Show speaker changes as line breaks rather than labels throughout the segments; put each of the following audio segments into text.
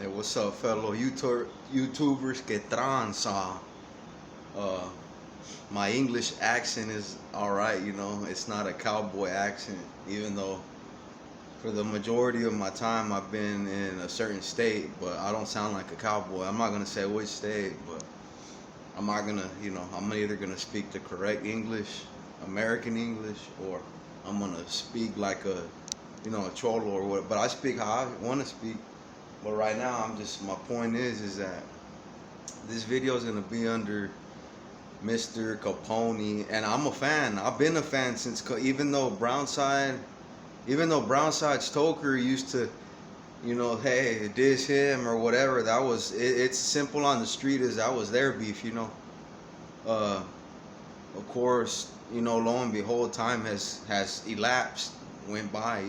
Hey, what's up, fellow YouTubers? Que tranza? Uh, my English accent is alright, you know. It's not a cowboy accent, even though for the majority of my time I've been in a certain state, but I don't sound like a cowboy. I'm not gonna say which state, but I'm not gonna, I'm either gonna speak the correct English, American English, or I'm gonna speak like a cholo or what. But I speak how I want to speak. But right now, my point is that this video is gonna be under Mr. Capone, and I'm a fan. I've been a fan since, even though Brownside's Stoker used to, hey, diss him or whatever. It's simple on the street as that was their beef, Uh, of course, lo and behold, time has elapsed, went by,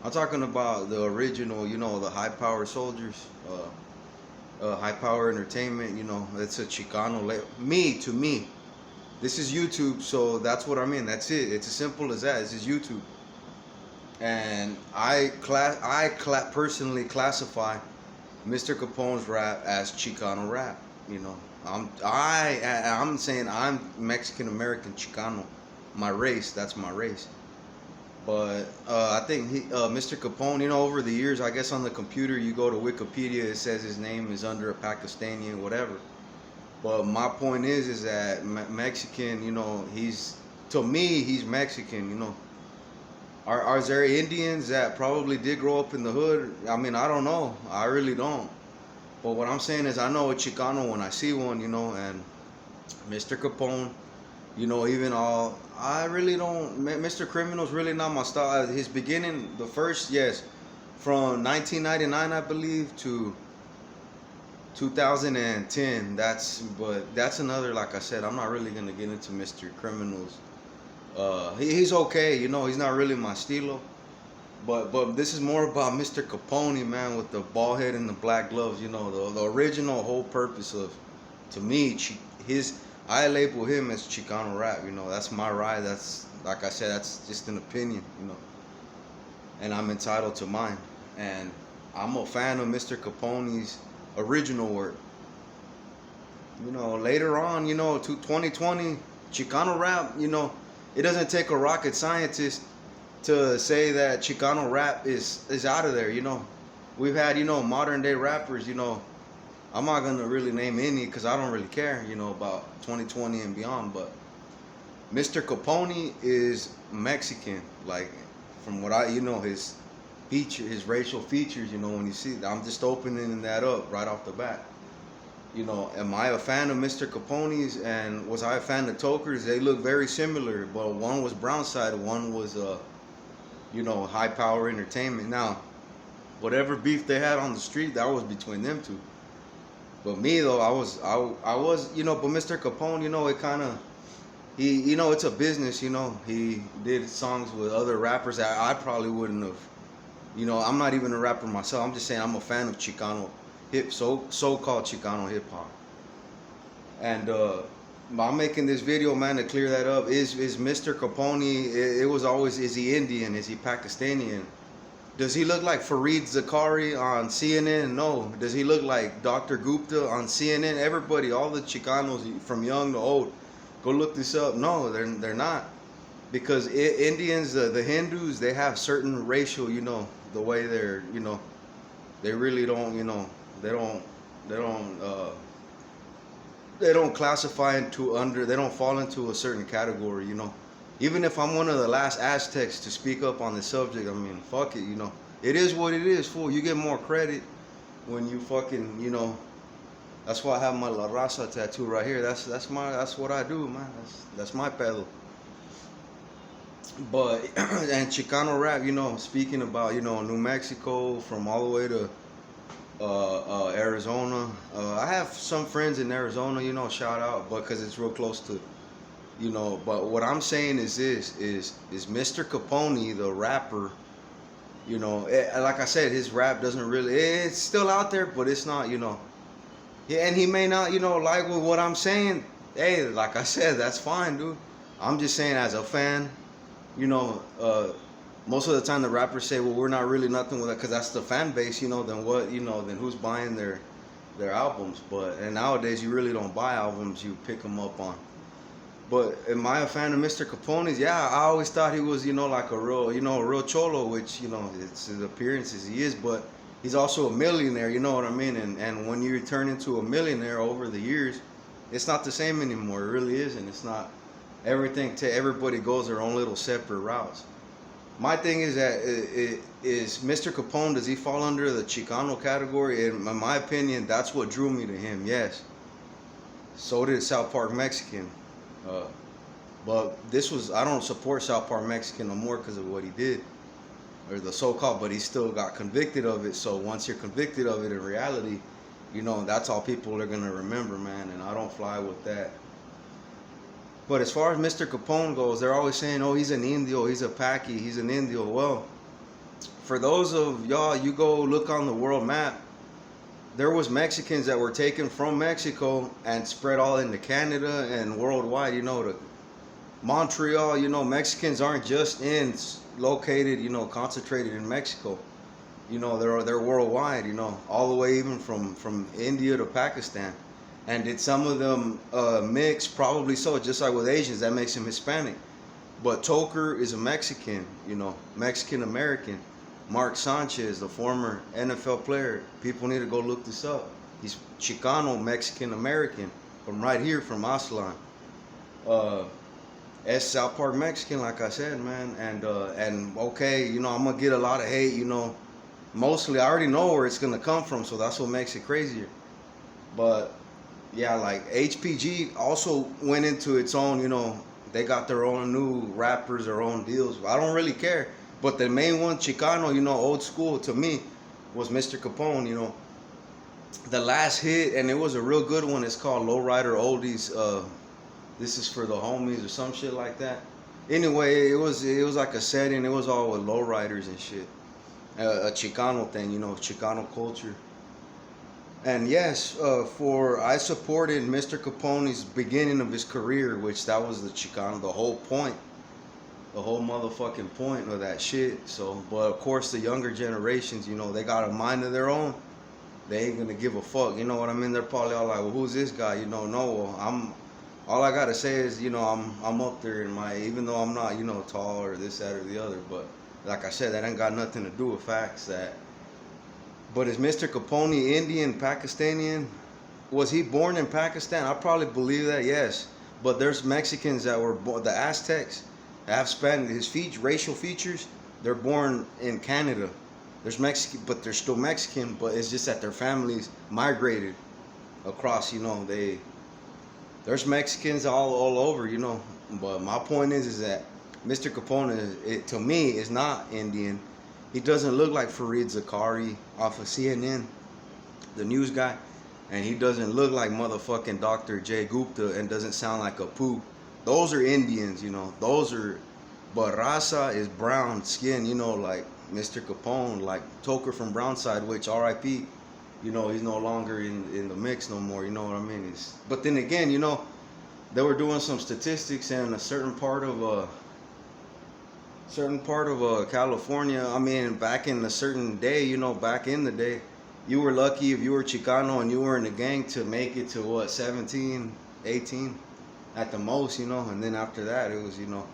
I'm talking about the original, the high power soldiers, high power entertainment. It's a Chicano. To me, this is YouTube, so that's what I mean. That's it. It's as simple as that. This is YouTube, and personally classify Mr. Capone's rap as Chicano rap. I'm saying I'm Mexican American Chicano. My race. That's my race. But I think Mr. Capone, over the years, I guess on the computer, you go to Wikipedia, it says his name is under a Pakistani and whatever. But my point is that Mexican, to me, he's Mexican, Are there Indians that probably did grow up in the hood? I mean, I don't know. I really don't. But what I'm saying is I know a Chicano when I see one, and Mr. Capone, even all, I really don't. Mr. Criminal's really not my style. His beginning, the first, yes, from 1999, I believe, to 2010. But that's another. Like I said, I'm not really gonna get into Mr. Criminal's. He's okay, he's not really my stilo. But this is more about Mr. Capone, man, with the bald head and the black gloves. The original whole purpose of, to me, I label him as Chicano rap. That's my ride. That's, like I said, that's just an opinion. And I'm entitled to mine. And I'm a fan of Mr. Capone's original work. Later on, to 2020, Chicano rap, it doesn't take a rocket scientist to say that Chicano rap is out of there. We've had, modern day rappers, I'm not gonna really name any because I don't really care, about 2020 and beyond. But Mr. Capone is Mexican, like from what his racial features, when you see that. I'm just opening that up right off the bat. Am I a fan of Mr. Capone's, and was I a fan of Toker's? They look very similar, but one was Brownside, one was high power entertainment. Now, whatever beef they had on the street, that was between them two. But me though, I was, but Mr. Capone, it kind of, it's a business, he did songs with other rappers that I probably wouldn't have, I'm not even a rapper myself. I'm just saying I'm a fan of Chicano so-called Chicano hip hop. And I'm making this video, man, to clear that up. Is Mr. Capone, it was always, is he Indian? Is he Pakistani? Does he look like Fareed Zakaria on CNN? No. Does he look like Dr. Gupta on CNN? Everybody, all the Chicanos from young to old, go look this up. No, they're not. Because Indians, the Hindus, they have certain racial, the way they're, they really don't, they don't classify they don't fall into a certain category. Even if I'm one of the last Aztecs to speak up on this subject, I mean, fuck it, it is what it is, fool. You get more credit when you fucking, that's why I have my La Raza tattoo right here. That's what I do, man. That's my pedo. But and Chicano rap, speaking about, New Mexico, from all the way to Arizona. I have some friends in Arizona, shout out, because it's real close to, but what I'm saying is this, is Mr. Capone, the rapper, like I said, his rap doesn't really, it's still out there, but it's not, yeah, and he may not, like with what I'm saying. Hey, like I said, that's fine, dude. I'm just saying, as a fan, most of the time the rappers say, well, we're not really nothing with that, because that's the fan base, you know. Then what, you know, then who's buying their albums? But and nowadays you really don't buy albums, you pick them up on. But am I a fan of Mr. Capone's? Yeah, I always thought he was, you know, like a real, you know, a real cholo, which, you know, it's his appearances he is, but he's also a millionaire, you know what I mean? And when you turn into a millionaire over the years, it's not the same anymore. It really isn't. It's not. Everything to everybody goes their own little separate routes. My thing is that is Mr. Capone, does he fall under the Chicano category? And in my opinion, that's what drew me to him. Yes. So did South Park Mexican. Uh, but this was, I don't support South Park Mexican no more because of what he did, or the so-called, but he still got convicted of it. So once you're convicted of it in reality, you know, that's all people are going to remember, man. And I don't fly with that. But as far as Mr. Capone goes, they're always saying, oh, he's an Indio, he's a Paki, he's an Indio. Well, for those of y'all, you go look on the world map, there was Mexicans that were taken from Mexico and spread all into Canada and worldwide, you know, to Montreal. You know, Mexicans aren't just located, you know, concentrated in Mexico. You know, they're worldwide, you know, all the way even from India to Pakistan. And did some of them mix? Probably so, just like with Asians, that makes him Hispanic. But Toker is a Mexican, you know, Mexican-American. Mark Sanchez, the former NFL player, people need to go look this up. He's Chicano, Mexican-American, from right here, from Aslan. South Park Mexican, like I said, man. And okay, you know, I'm going to get a lot of hate, you know. Mostly, I already know where it's going to come from, so that's what makes it crazier. But yeah, like HPG also went into its own, you know, they got their own new rappers, their own deals. I don't really care. But the main one, Chicano, you know, old school to me, was Mr. Capone, you know. The last hit, and it was a real good one, it's called Lowrider Oldies. This is for the homies or some shit like that. Anyway, it was like a setting, it was all with lowriders and shit. A Chicano thing, you know, Chicano culture. And yes, I supported Mr. Capone's beginning of his career, which that was the Chicano, the whole point. The whole motherfucking point of that shit. So, but of course the younger generations, you know, they got a mind of their own. They ain't gonna give a fuck, you know what I mean? They're probably all like, well, who's this guy? You know, no, well, all I gotta say is, you know, I'm up there in my, even though I'm not, you know, tall or this, that, or the other, but like I said, that ain't got nothing to do with facts. But is Mr. Capone Indian, Pakistani? Was he born in Pakistan? I probably believe that, yes. But there's Mexicans that were born, the Aztecs, have Spanish, racial features, they're born in Canada. There's Mexican, but they're still Mexican, but it's just that their families migrated across, you know, there's Mexicans all over, you know. But my point is that Mr. Capone, to me, is not Indian. He doesn't look like Fareed Zakari off of CNN, the news guy. And he doesn't look like motherfucking Dr. Jay Gupta, and doesn't sound like a poo. Those are Indians, you know. But Raza is brown skin, you know, like Mr. Capone, like Toker from Brownside, which R.I.P., you know, he's no longer in the mix no more, you know what I mean? But then again, you know, they were doing some statistics, and a certain part of California, I mean, back in a certain day, you know, back in the day, you were lucky if you were Chicano and you were in the gang to make it to what, 17, 18 at the most, you know. And then after that, it was, you know,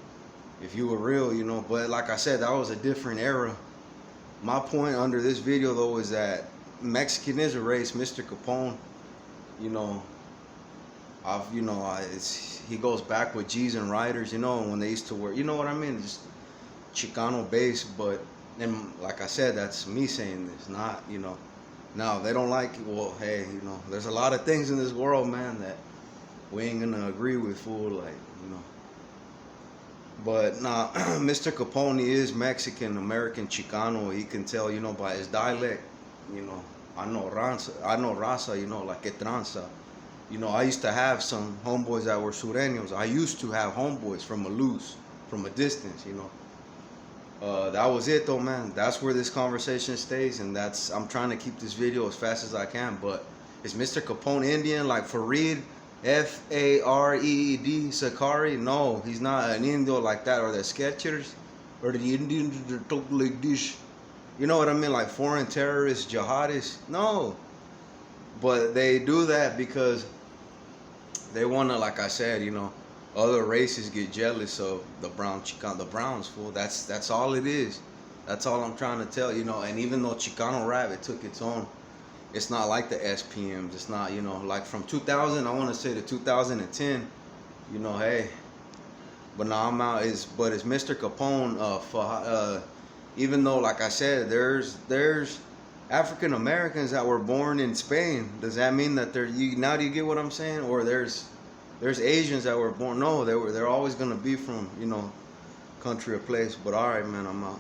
if you were real, you know. But like I said, that was a different era. My point under this video, though, is that Mexican is a race. Mr. Capone, you know, he goes back with G's and Riders, you know, when they used to work, you know what I mean, just Chicano base. But and like I said, that's me saying this, not, you know. Now they don't like it, well, hey, you know, there's a lot of things in this world, man, that we ain't gonna agree with, fool, like, you know. But nah, Mr. Capone is Mexican American Chicano. He can tell, you know, by his dialect, you know. I know raza, you know, like que tranza. You know, I used to have some homeboys that were sureños. I used to have homeboys from a distance, you know. That was it though, man. That's where this conversation stays, and I'm trying to keep this video as fast as I can. But is Mr. Capone Indian like Fareed, Fareed Zakari? No, he's not an Indio like that, or the Skechers. or the Indians that talk like this. You know what I mean? Like foreign terrorists, jihadists. No, but they do that because they want to, like I said, other races get jealous of the Chicano, the Browns, fool. That's all it is. That's all I'm trying to tell, And even though Chicano rap, it took its own. It's not like the SPMs. It's not, like from 2000. I want to say to 2010. Hey. But now I'm out. But it's Mr. Capone. Even though, like I said, there's African Americans that were born in Spain. Does that mean that now do you get what I'm saying? Or there's Asians that were born. No, they're always gonna be from country or place. But all right, man, I'm out.